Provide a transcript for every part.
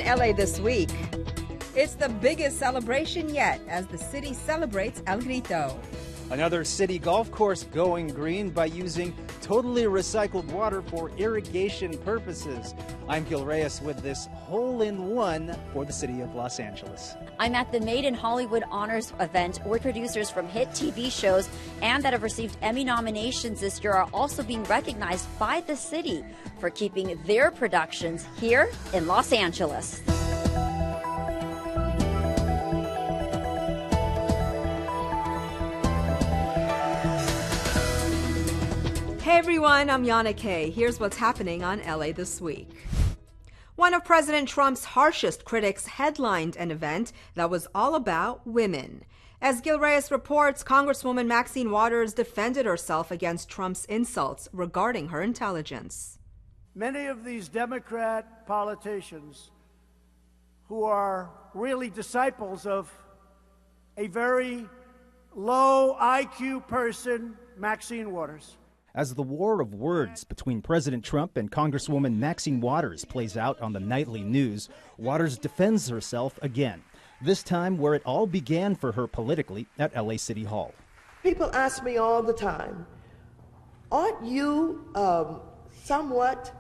LA this week. It's the biggest celebration yet as the city celebrates El Grito. Another city golf course going green by using totally recycled water for irrigation purposes. I'm Gil Reyes with this hole-in-one for the city of Los Angeles. I'm at the Made in Hollywood Honors event, where producers from hit TV shows and that have received Emmy nominations this year are also being recognized by the city for keeping their productions here in Los Angeles. Hey everyone, I'm Yana Kay. Here's what's happening on LA this week. One of President Trump's harshest critics headlined an event that was all about women. As Gil Reyes reports, Congresswoman Maxine Waters defended herself against Trump's insults regarding her intelligence. Many of these Democrat politicians who are really disciples of a very low IQ person, Maxine Waters. As the war of words between President Trump and Congresswoman Maxine Waters plays out on the nightly news, Waters defends herself again, this time where it all began for her politically at LA City Hall. People ask me all the time, aren't you somewhat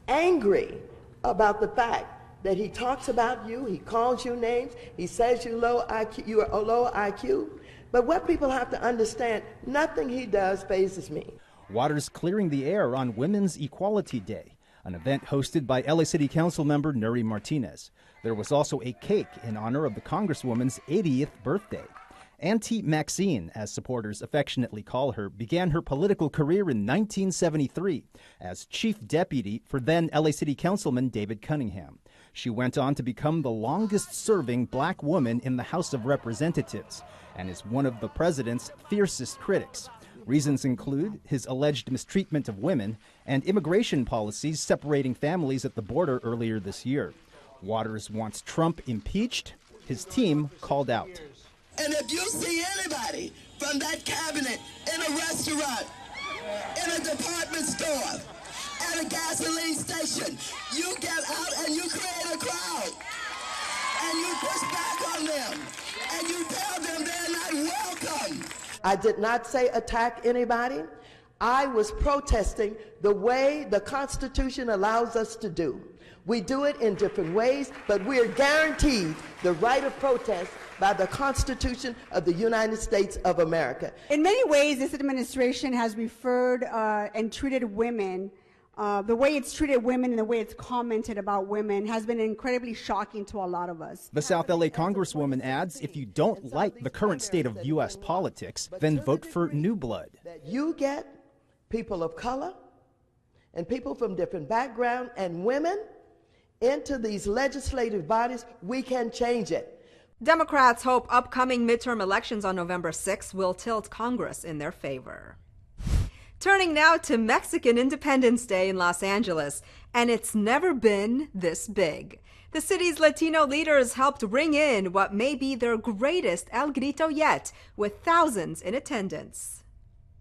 angry about the fact that he talks about you, he calls you names, he says you are a low IQ? But what people have to understand, nothing he does phases me. Waters clearing the air on Women's Equality Day, an event hosted by LA City Council member Nury Martinez. There was also a cake in honor of the Congresswoman's 80th birthday. Auntie Maxine, as supporters affectionately call her, began her political career in 1973 as chief deputy for then LA City Councilman David Cunningham. She went on to become the longest-serving black woman in the House of Representatives and is one of the president's fiercest critics. Reasons include his alleged mistreatment of women and immigration policies separating families at the border earlier this year. Waters wants Trump impeached, his team called out. And if you see anybody from that cabinet in a restaurant, in a department store, at a gasoline station, you get out and you create a crowd. And you push back on them. And you tell them they're not welcome. I did not say attack anybody. I was protesting the way the Constitution allows us to do. We do it in different ways, but we're guaranteed the right of protest by the Constitution of the United States of America. In many ways, this administration has referred and treated women, the way it's treated women and the way it's commented about women has been incredibly shocking to a lot of us. The South LA Congresswoman adds, if you don't like the current state of U.S. politics, then vote for new blood. That you get people of color and people from different backgrounds and women into these legislative bodies, we can change it. Democrats hope upcoming midterm elections on November 6th will tilt Congress in their favor. Turning now to Mexican Independence Day in Los Angeles, and it's never been this big. The city's Latino leaders helped ring in what may be their greatest El Grito yet, with thousands in attendance.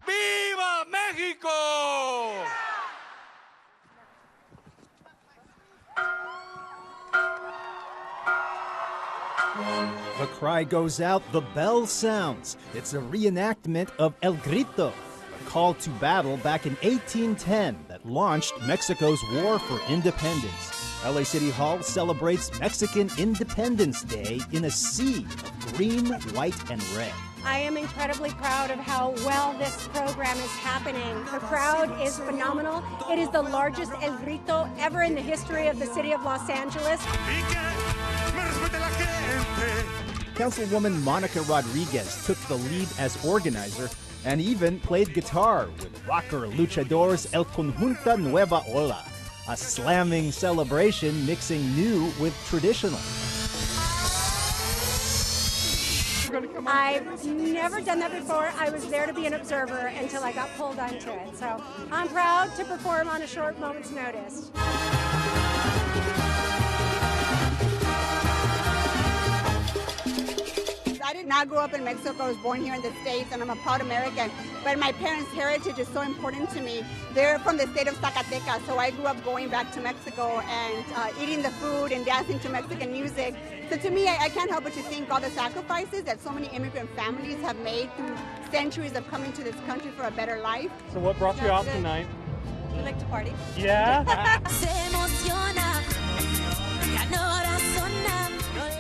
¡Viva México! The cry goes out, the bell sounds. It's a reenactment of El Grito, a call to battle back in 1810 that launched Mexico's War for Independence. LA City Hall celebrates Mexican Independence Day in a sea of green, white, and red. I am incredibly proud of how well this program is happening. The crowd is phenomenal. It is the largest El Grito ever in the history of the city of Los Angeles. Councilwoman Monica Rodriguez took the lead as organizer and even played guitar with rocker luchadors El Conjunta Nueva Ola, a slamming celebration mixing new with traditional. I've never done that before. I was there to be an observer until I got pulled onto it. So I'm proud to perform on a short moment's notice. I grew up in Mexico. I was born here in the States, and I'm a proud American. But my parents' heritage is so important to me. They're from the state of Zacatecas, so I grew up going back to Mexico and eating the food and dancing to Mexican music. So to me, I can't help but to think all the sacrifices that so many immigrant families have made through centuries of coming to this country for a better life. So what brought you out tonight? You like to party? Yeah.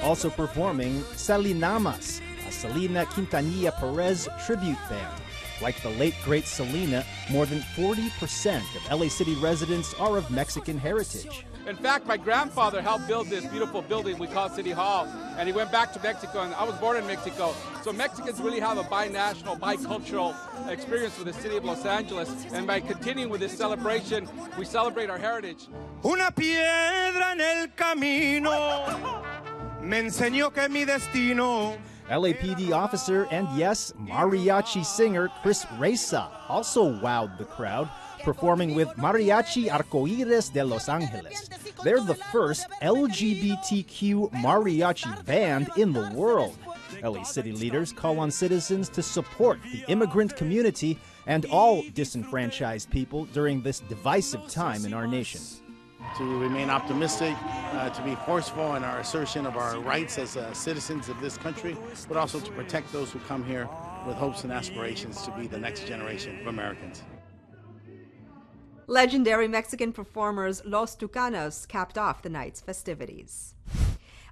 Also performing Salinamas, a Selena Quintanilla Perez tribute band. Like the late, great Selena, more than 40% of LA City residents are of Mexican heritage. In fact, my grandfather helped build this beautiful building we call City Hall, and he went back to Mexico, and I was born in Mexico. So Mexicans really have a binational, bicultural experience with the city of Los Angeles, and by continuing with this celebration, we celebrate our heritage. Una piedra en el camino me enseñó que mi destino. LAPD officer and, yes, mariachi singer Chris Reza also wowed the crowd, performing with Mariachi Arcoíris de Los Angeles. They're the first LGBTQ mariachi band in the world. LA City leaders call on citizens to support the immigrant community and all disenfranchised people during this divisive time in our nation. To remain optimistic, to be forceful in our assertion of our rights as citizens of this country, but also to protect those who come here with hopes and aspirations to be the next generation of Americans. Legendary Mexican performers Los Tucanos capped off the night's festivities.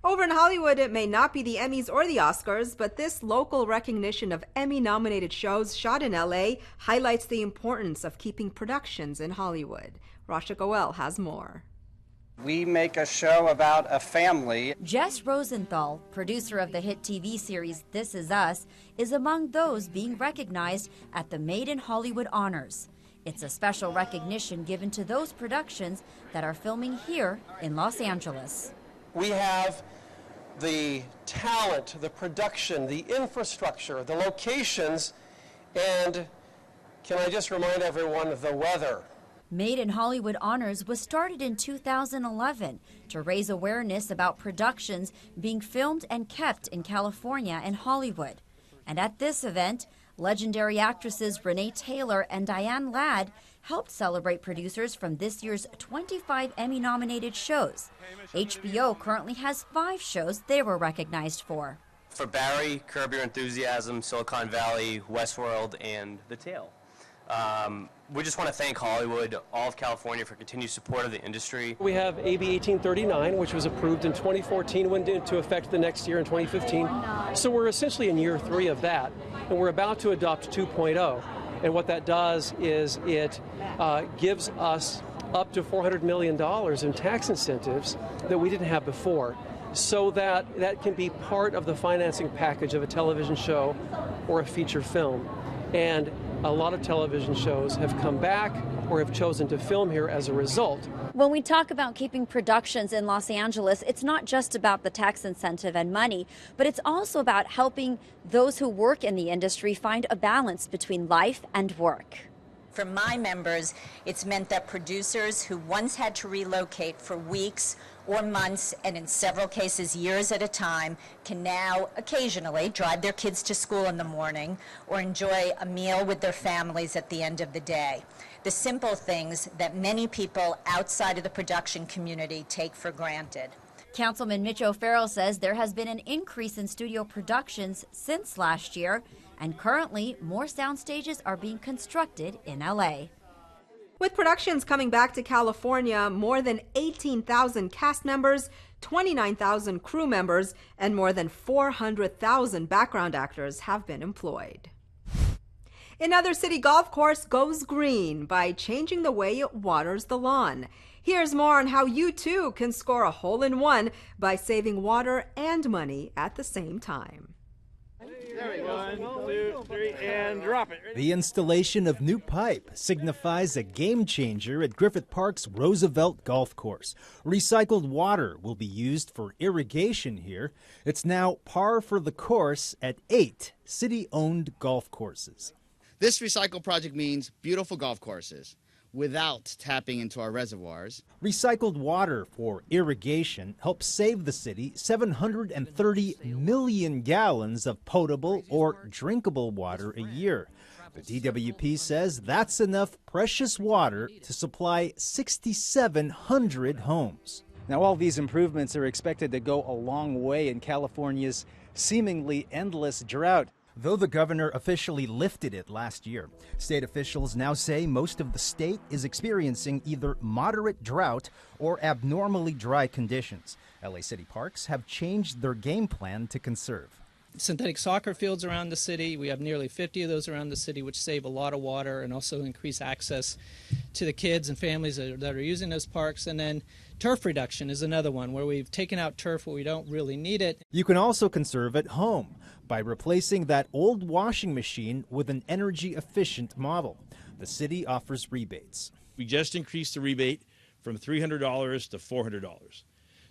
Over in Hollywood, it may not be the Emmys or the Oscars, but this local recognition of Emmy-nominated shows shot in LA highlights the importance of keeping productions in Hollywood. Rasha Goel has more. We make a show about a family. Jess Rosenthal, producer of the hit TV series This Is Us, is among those being recognized at the Made in Hollywood Honors. It's a special recognition given to those productions that are filming here in Los Angeles. We have the talent, the production, the infrastructure, the locations, and can I just remind everyone of the weather? Made in Hollywood Honors was started in 2011 to raise awareness about productions being filmed and kept in California and Hollywood. And at this event, legendary actresses Renee Taylor and Diane Ladd helped celebrate producers from this year's 25 Emmy-nominated shows. HBO currently has 5 shows they were recognized for. For Barry, Curb Your Enthusiasm, Silicon Valley, Westworld, and The Tale. We just want to thank Hollywood, all of California, for continued support of the industry. We have AB 1839, which was approved in 2014, went into effect the next year in 2015. So we're essentially in year 3 of that, and we're about to adopt 2.0. And what that does is it gives us up to $400 million in tax incentives that we didn't have before, so that can be part of the financing package of a television show or a feature film. And a lot of television shows have come back or have chosen to film here as a result. When we talk about keeping productions in Los Angeles, it's not just about the tax incentive and money, but it's also about helping those who work in the industry find a balance between life and work. For my members, it's meant that producers who once had to relocate for weeks or months, and in several cases years at a time, can now occasionally drive their kids to school in the morning or enjoy a meal with their families at the end of the day. The simple things that many people outside of the production community take for granted. Councilman Mitch O'Farrell says there has been an increase in studio productions since last year, and currently more sound stages are being constructed in LA. With productions coming back to California, more than 18,000 cast members, 29,000 crew members, and more than 400,000 background actors have been employed. Another city golf course goes green by changing the way it waters the lawn. Here's more on how you too can score a hole-in-one by saving water and money at the same time. There we go. 1, 2, 3, and drop it. The installation of new pipe signifies a game changer at Griffith Park's Roosevelt Golf Course. Recycled water will be used for irrigation here. It's now par for the course at 8 city-owned golf courses. This recycle project means beautiful golf courses, without tapping into our reservoirs. Recycled water for irrigation helps save the city 730 million gallons of potable or drinkable water a year. The DWP says that's enough precious water to supply 6,700 homes. Now, all these improvements are expected to go a long way in California's seemingly endless drought. Though the governor officially lifted it last year, state officials now say most of the state is experiencing either moderate drought or abnormally dry conditions. LA City Parks have changed their game plan to conserve. Synthetic soccer fields around the city. We have nearly 50 of those around the city, which save a lot of water and also increase access to the kids and families that are using those parks. And then turf reduction is another one where we've taken out turf where we don't really need it. You can also conserve at home by replacing that old washing machine with an energy-efficient model. The city offers rebates. We just increased the rebate from $300 to $400.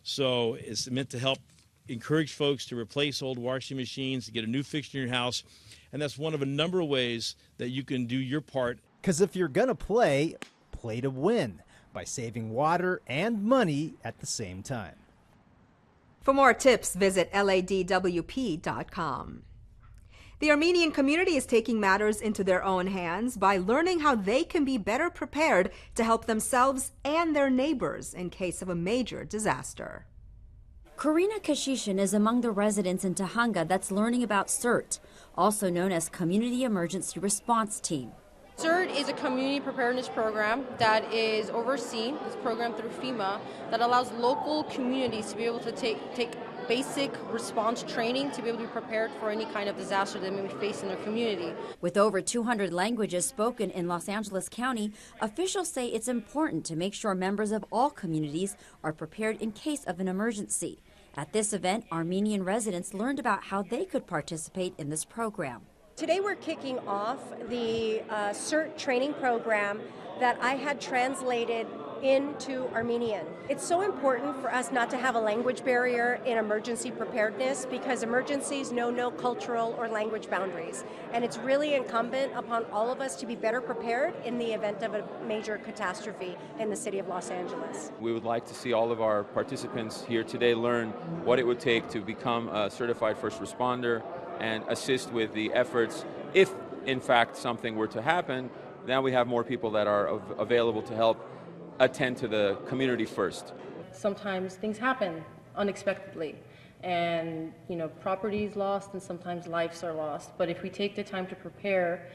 So it's meant to help encourage folks to replace old washing machines, to get a new fixture in your house. And that's one of a number of ways that you can do your part. Because if you're going to play to win by saving water and money at the same time. For more tips, visit ladwp.com. The Armenian community is taking matters into their own hands by learning how they can be better prepared to help themselves and their neighbors in case of a major disaster. Karina Kashishin is among the residents in Tahanga that's learning about CERT, also known as Community Emergency Response Team. CERT is a community preparedness program that is overseen, this program through FEMA, that allows local communities to be able to take basic response training to be able to be prepared for any kind of disaster they may be facing in their community. With over 200 languages spoken in Los Angeles County, officials say it's important to make sure members of all communities are prepared in case of an emergency. At this event, Armenian residents learned about how they could participate in this program. Today we're kicking off the CERT training program that I had translated into Armenian. It's so important for us not to have a language barrier in emergency preparedness because emergencies know no cultural or language boundaries. And it's really incumbent upon all of us to be better prepared in the event of a major catastrophe in the city of Los Angeles. We would like to see all of our participants here today learn what it would take to become a certified first responder and assist with the efforts. If, in fact, something were to happen, then we have more people that are available to help attend to the community first. Sometimes things happen unexpectedly and property is lost and sometimes lives are lost. But if we take the time to prepare,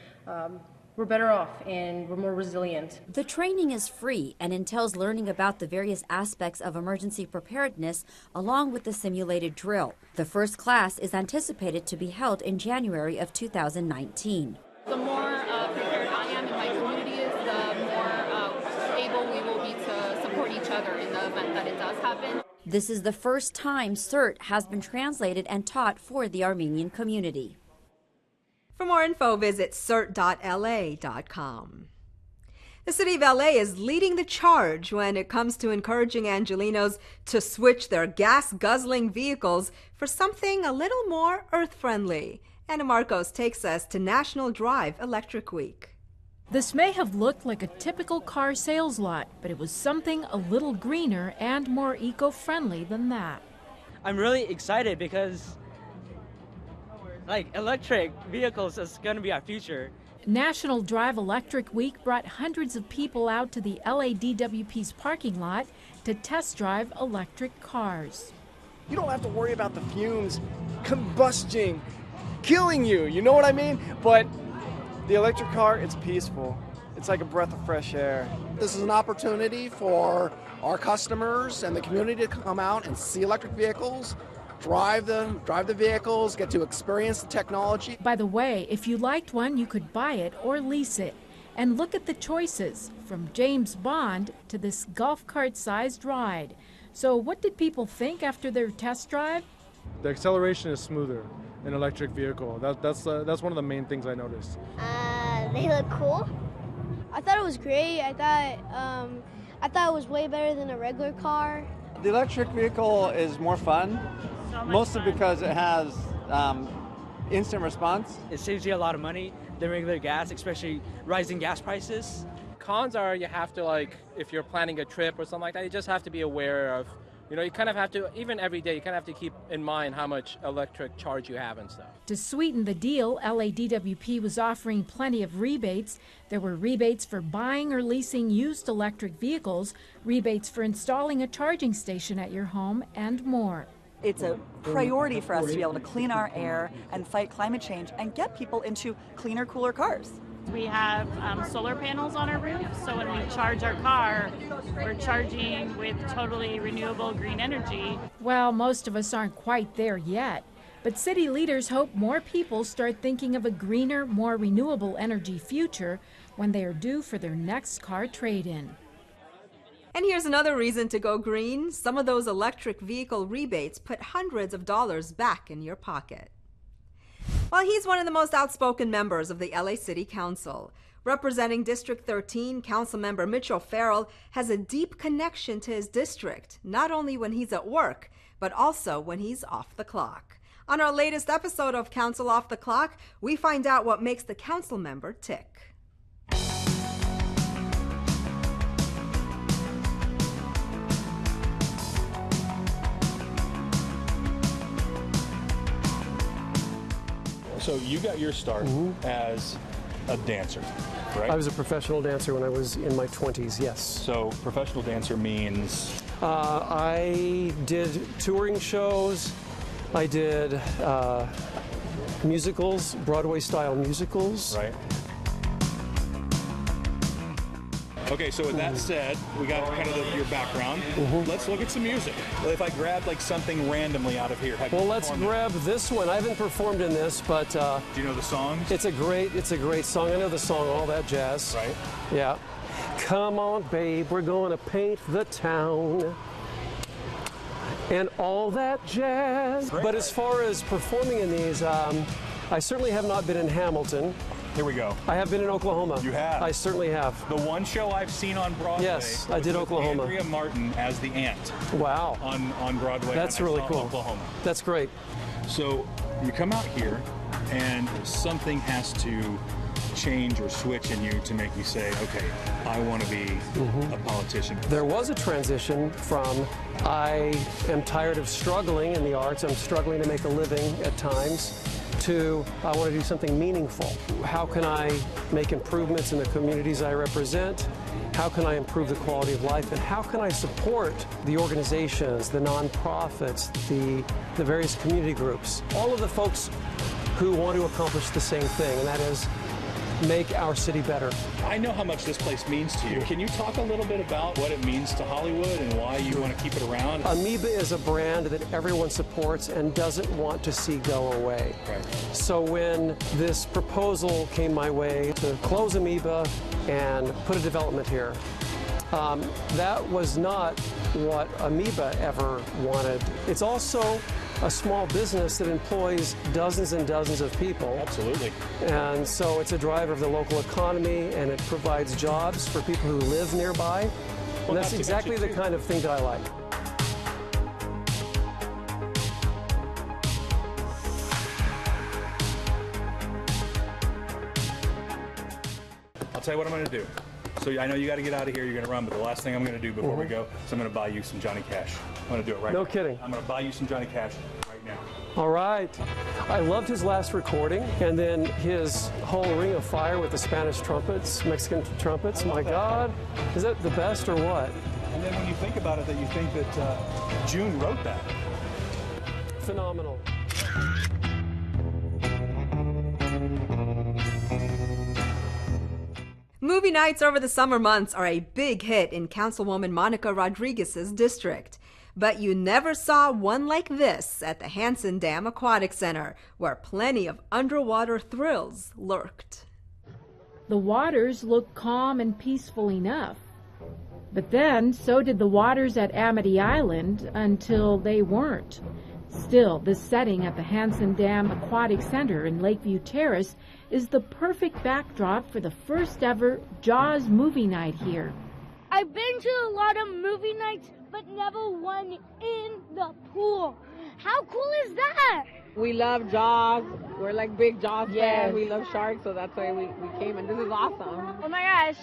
we're better off and we're more resilient. The training is free and entails learning about the various aspects of emergency preparedness along with the simulated drill. The first class is anticipated to be held in January of 2019. The more prepared I am and my community is, the more able we will be to support each other in the event that it does happen. This is the first time CERT has been translated and taught for the Armenian community. For more info, visit cert.la.com. The city of LA is leading the charge when it comes to encouraging Angelenos to switch their gas-guzzling vehicles for something a little more earth-friendly. Anna Marcos takes us to National Drive Electric Week. This may have looked like a typical car sales lot, but it was something a little greener and more eco-friendly than that. I'm really excited because electric vehicles is going to be our future. National Drive Electric Week brought hundreds of people out to the LADWP's parking lot to test drive electric cars. You don't have to worry about the fumes combusting, killing you, you know what I mean? But the electric car, it's peaceful. It's like a breath of fresh air. This is an opportunity for our customers and the community to come out and see electric vehicles, drive the vehicles, get to experience the technology. By the way, if you liked one, you could buy it or lease it. And look at the choices, from James Bond to this golf cart-sized ride. So what did people think after their test drive? The acceleration is smoother in an electric vehicle. That's one of the main things I noticed. They look cool. I thought it was great. I thought it was way better than a regular car. The electric vehicle is more fun, mostly because it has instant response. It saves you a lot of money than regular gas, especially rising gas prices. cons are you have to, like, if you're planning a trip or something like that, you just have to be aware of, you know, you kind of have to, even every day, you kind of have to keep in mind how much electric charge you have and stuff. To sweeten the deal, LADWP was offering plenty of rebates. There were rebates for buying or leasing used electric vehicles, rebates for installing a charging station at your home, and more. It's a priority for us to be able to clean our air and fight climate change and get people into cleaner, cooler cars. We have solar panels on our roof, so when we charge our car, we're charging with totally renewable green energy. Well, most of us aren't quite there yet, but city leaders hope more people start thinking of a greener, more renewable energy future when they are due for their next car trade-in. And here's another reason to go green. Some of those electric vehicle rebates put hundreds of dollars back in your pocket. Well, he's one of the most outspoken members of the LA City Council. Representing District 13, Councilmember Mitch O'Farrell has a deep connection to his district, not only when he's at work, but also when he's off the clock. On our latest episode of Council Off the Clock, we find out what makes the council member tick. So you got your start as a dancer, right? I was a professional dancer when I was in my 20s, yes. So professional dancer means? I did touring shows. I did musicals, Broadway-style musicals. Right. Okay, so with that said, we got kind of your background. Let's look at some music. If I grabbed like something randomly out of here, well, let's grab this one. I haven't performed in this, but do you know the songs? It's a great song. I know the song, All That Jazz. Right. Yeah. Come on, babe, we're gonna paint the town. And all that jazz. Great. But as far as performing in these, I certainly have not been in Hamilton. Here we go. I have been in Oklahoma. You have? I certainly have. The one show I've seen on Broadway. Yes, I did Oklahoma. Andrea Martin as the aunt. Wow. On Broadway. That's really cool. Oklahoma. That's great. So you come out here and something has to change or switch in you to make you say, okay, I want to be a politician. There was a transition from I am tired of struggling in the arts, I'm struggling to make a living at times, to I want to do something meaningful. How can I make improvements in the communities I represent? How can I improve the quality of life? And how can I support the organizations, the nonprofits, the various community groups, all of the folks who want to accomplish the same thing, and that is make our city better. I know how much this place means to you. Can you talk a little bit about what it means to Hollywood and why you want to keep it around? Amoeba is a brand that everyone supports and doesn't want to see go away. Right. So when this proposal came my way to close Amoeba and put a development here, that was not what Amoeba ever wanted. It's also a small business that employs dozens and dozens of people. Absolutely. And so it's a driver of the local economy, and it provides jobs for people who live nearby. Well, and that's exactly the kind of thing that I like. I'll tell you what I'm going to do. So I know you got to get out of here, you're going to run, but the last thing I'm going to do before we go is I'm going to buy you some Johnny Cash. I'm going to do it right now. No kidding. I'm going to buy you some Johnny Cash right now. All right. I loved his last recording, and then his whole Ring of Fire with the Spanish trumpets, Mexican trumpets. My God, is that the best or what? And then when you think about it, that you think that June wrote that. Phenomenal. Movie nights over the summer months are a big hit in Councilwoman Monica Rodriguez's district. But you never saw one like this at the Hansen Dam Aquatic Center, where plenty of underwater thrills lurked. The waters looked calm and peaceful enough. But then, so did the waters at Amity Island until they weren't. Still, the setting at the Hansen Dam Aquatic Center in Lakeview Terrace is the perfect backdrop for the first ever Jaws movie night here. I've been to a lot of movie nights, but never one in the pool. How cool is that? We love Jaws. We're like big Jaws fans. We love sharks, so that's why we came, and this is awesome. Oh my gosh.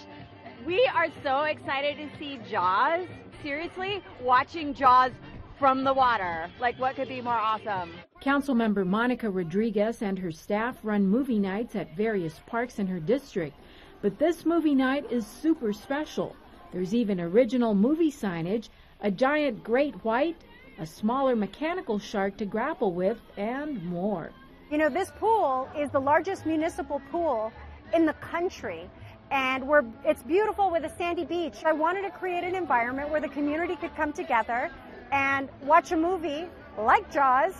We are so excited to see Jaws. Seriously, watching Jaws from the water. Like, what could be more awesome? Councilmember Monica Rodriguez and her staff run movie nights at various parks in her district. But this movie night is super special. There's even original movie signage, a giant great white, a smaller mechanical shark to grapple with, and more. You know, this pool is the largest municipal pool in the country, and it's beautiful with a sandy beach. I wanted to create an environment where the community could come together and watch a movie like Jaws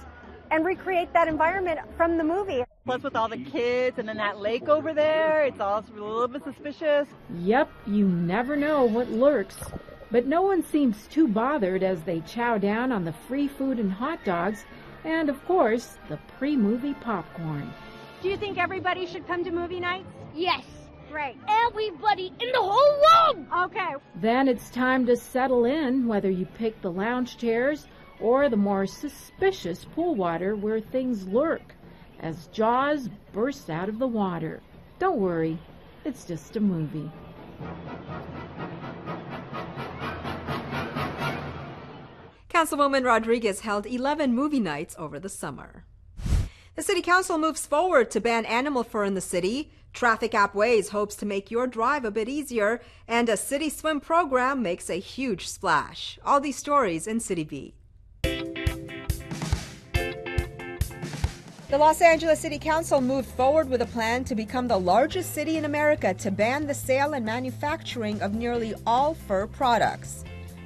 and recreate that environment from the movie. Plus with all the kids and then that lake over there, it's all a little bit suspicious. Yep, you never know what lurks. But no one seems too bothered as they chow down on the free food and hot dogs and, of course, the pre-movie popcorn. Do you think everybody should come to movie nights? Yes. Great. Everybody in the whole room! Okay. Then it's time to settle in, whether you pick the lounge chairs or the more suspicious pool water where things lurk, as Jaws bursts out of the water. Don't worry, it's just a movie. Councilwoman Rodriguez held 11 movie nights over the summer. The City Council moves forward to ban animal fur in the city. Traffic app Waze hopes to make your drive a bit easier, and a city swim program makes a huge splash. All these stories in City Beat. The Los Angeles City Council moved forward with a plan to become the largest city in America to ban the sale and manufacturing of nearly all fur products.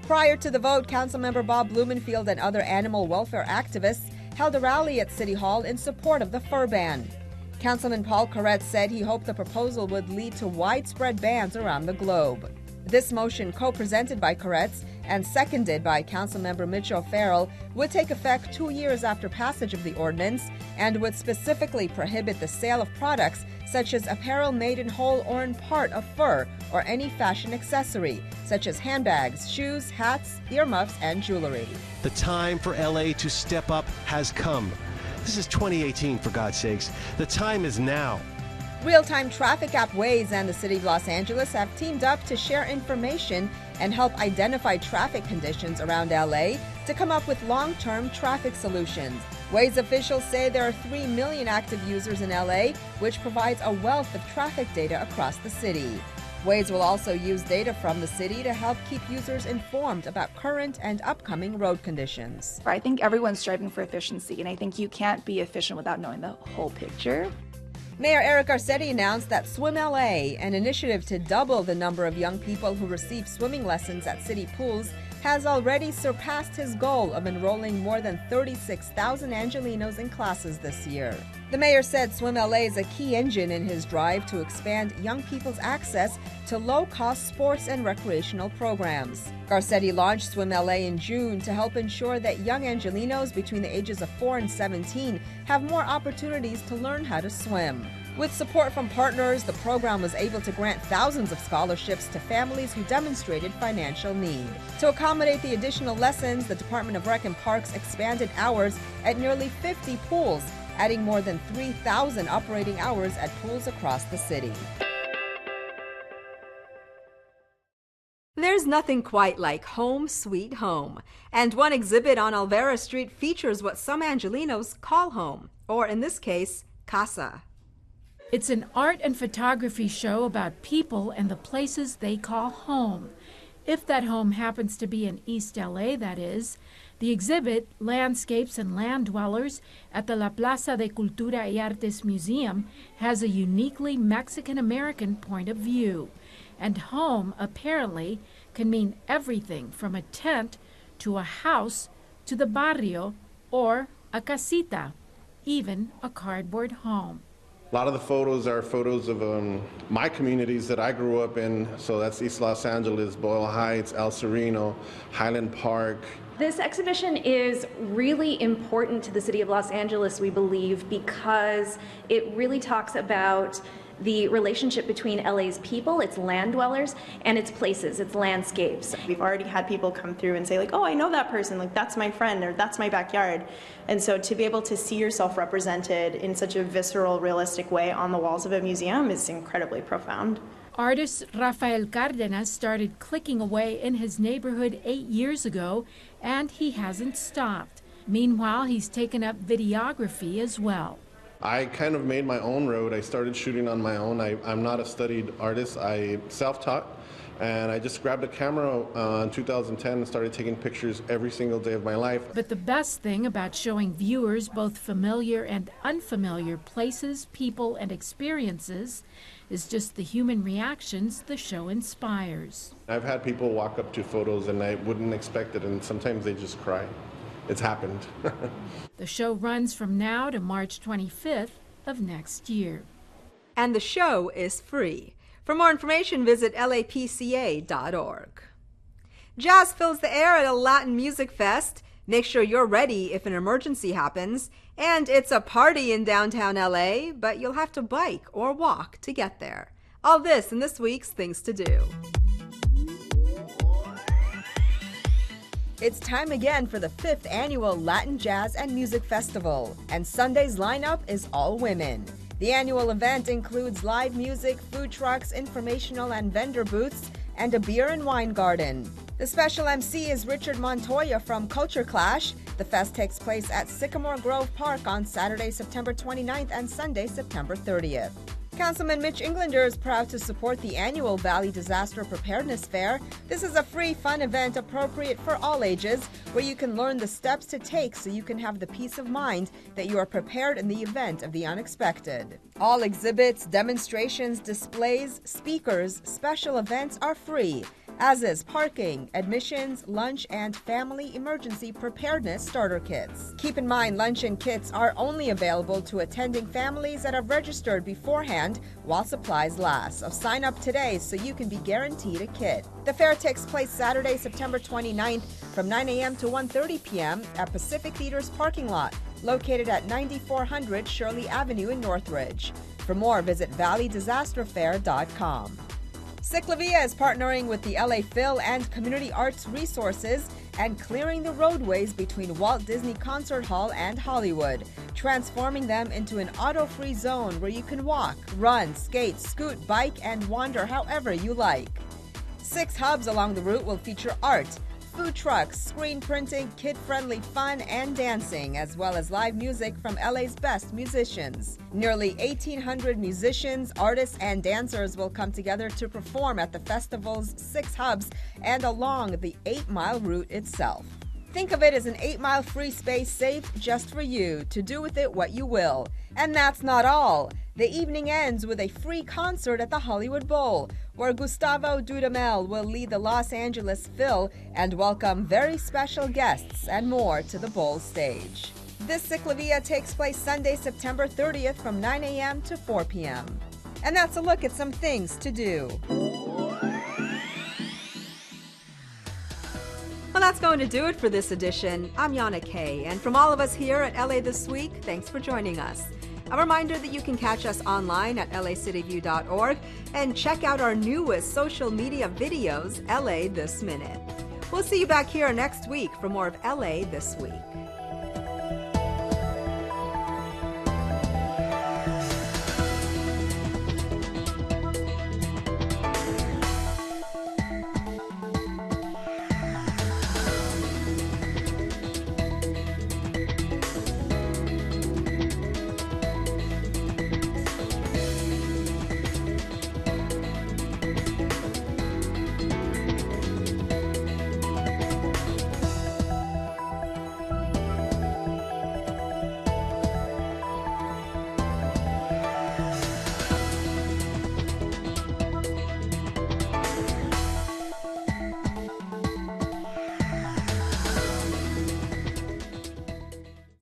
Prior to the vote, Councilmember Bob Blumenfield and other animal welfare activists held a rally at City Hall in support of the fur ban. Councilman Paul Koretz said he hoped the proposal would lead to widespread bans around the globe. This motion, co-presented by Koretz and seconded by Councilmember Mitch O'Farrell, would take effect 2 years after passage of the ordinance and would specifically prohibit the sale of products such as apparel made in whole or in part of fur or any fashion accessory, such as handbags, shoes, hats, earmuffs, and jewelry. The time for LA to step up has come. This is 2018, for God's sakes. The time is now. Real-time traffic app Waze and the City of Los Angeles have teamed up to share information and help identify traffic conditions around LA to come up with long-term traffic solutions. Waze officials say there are 3 million active users in LA, which provides a wealth of traffic data across the city. Waze will also use data from the city to help keep users informed about current and upcoming road conditions. I think everyone's striving for efficiency, and I think you can't be efficient without knowing the whole picture. Mayor Eric Garcetti announced that Swim LA, an initiative to double the number of young people who receive swimming lessons at city pools, has already surpassed his goal of enrolling more than 36,000 Angelinos in classes this year. The mayor said Swim LA is a key engine in his drive to expand young people's access to low-cost sports and recreational programs. Garcetti launched Swim LA in June to help ensure that young Angelinos between the ages of 4 and 17 have more opportunities to learn how to swim. With support from partners, the program was able to grant thousands of scholarships to families who demonstrated financial need. To accommodate the additional lessons, the Department of Rec and Parks expanded hours at nearly 50 pools, adding more than 3,000 operating hours at pools across the city. There's nothing quite like home sweet home, and one exhibit on Alvera Street features what some Angelinos call home, or in this case, casa. It's an art and photography show about people and the places they call home. If that home happens to be in East LA, that is. The exhibit, Landscapes and Land Dwellers, at the La Plaza de Cultura y Artes Museum, has a uniquely Mexican-American point of view. And home, apparently, can mean everything from a tent to a house to the barrio or a casita, even a cardboard home. A lot of the photos are photos of my communities that I grew up in, so that's East Los Angeles, Boyle Heights, El Sereno, Highland Park. This exhibition is really important to the city of Los Angeles, we believe, because it really talks about the relationship between LA's people, its land dwellers, and its places, its landscapes. We've already had people come through and say, like, oh, I know that person, like, that's my friend, or that's my backyard. And so to be able to see yourself represented in such a visceral, realistic way on the walls of a museum is incredibly profound. Artist Rafael Cardenas started clicking away in his neighborhood 8 years ago, and he hasn't stopped. Meanwhile, he's taken up videography as well. I kind of made my own road. I started shooting on my own. I'm not a studied artist. I self-taught, and I just grabbed a camera in 2010 and started taking pictures every single day of my life. But the best thing about showing viewers both familiar and unfamiliar places, people, and experiences is just the human reactions the show inspires. I've had people walk up to photos and I wouldn't expect it, and sometimes they just cry. It's happened. The show runs from now to March 25th of next year. And the show is free. For more information, visit lapca.org. Jazz fills the air at a Latin music fest. Make sure you're ready if an emergency happens. And it's a party in downtown LA, but you'll have to bike or walk to get there. All this in this week's Things to Do. It's time again for the 5th annual Latin Jazz and Music Festival, and Sunday's lineup is all women. The annual event includes live music, food trucks, informational and vendor booths, and a beer and wine garden. The special MC is Richard Montoya from Culture Clash. The fest takes place at Sycamore Grove Park on Saturday, September 29th and Sunday, September 30th. Councilman Mitch Englander is proud to support the annual Valley Disaster Preparedness Fair. This is a free, fun event appropriate for all ages, where you can learn the steps to take so you can have the peace of mind that you are prepared in the event of the unexpected. All exhibits, demonstrations, displays, speakers, special events are free, as is parking, admissions, lunch, and family emergency preparedness starter kits. Keep in mind, luncheon kits are only available to attending families that have registered beforehand while supplies last. So sign up today so you can be guaranteed a kit. The fair takes place Saturday, September 29th from 9 a.m. to 1:30 p.m. at Pacific Theater's parking lot, located at 9400 Shirley Avenue in Northridge. For more, visit valleydisasterfair.com. Ciclavia is partnering with the LA Phil and Community Arts Resources and clearing the roadways between Walt Disney Concert Hall and Hollywood, transforming them into an auto-free zone where you can walk, run, skate, scoot, bike, and wander however you like. 6 hubs along the route will feature art, food trucks, screen printing, kid-friendly fun, and dancing, as well as live music from LA's best musicians. Nearly 1,800 musicians, artists, and dancers will come together to perform at the festival's 6 hubs and along the 8-mile route itself. Think of it as an 8-mile free space saved just for you, to do with it what you will. And that's not all. The evening ends with a free concert at the Hollywood Bowl, where Gustavo Dudamel will lead the Los Angeles Phil and welcome very special guests and more to the Bowl stage. This Ciclavia takes place Sunday, September 30th from 9 a.m. to 4 p.m. And that's a look at some things to do. Well, that's going to do it for this edition. I'm Yana Kay, and from all of us here at LA This Week, thanks for joining us. A reminder that you can catch us online at lacityview.org and check out our newest social media videos, LA This Minute. We'll see you back here next week for more of LA This Week.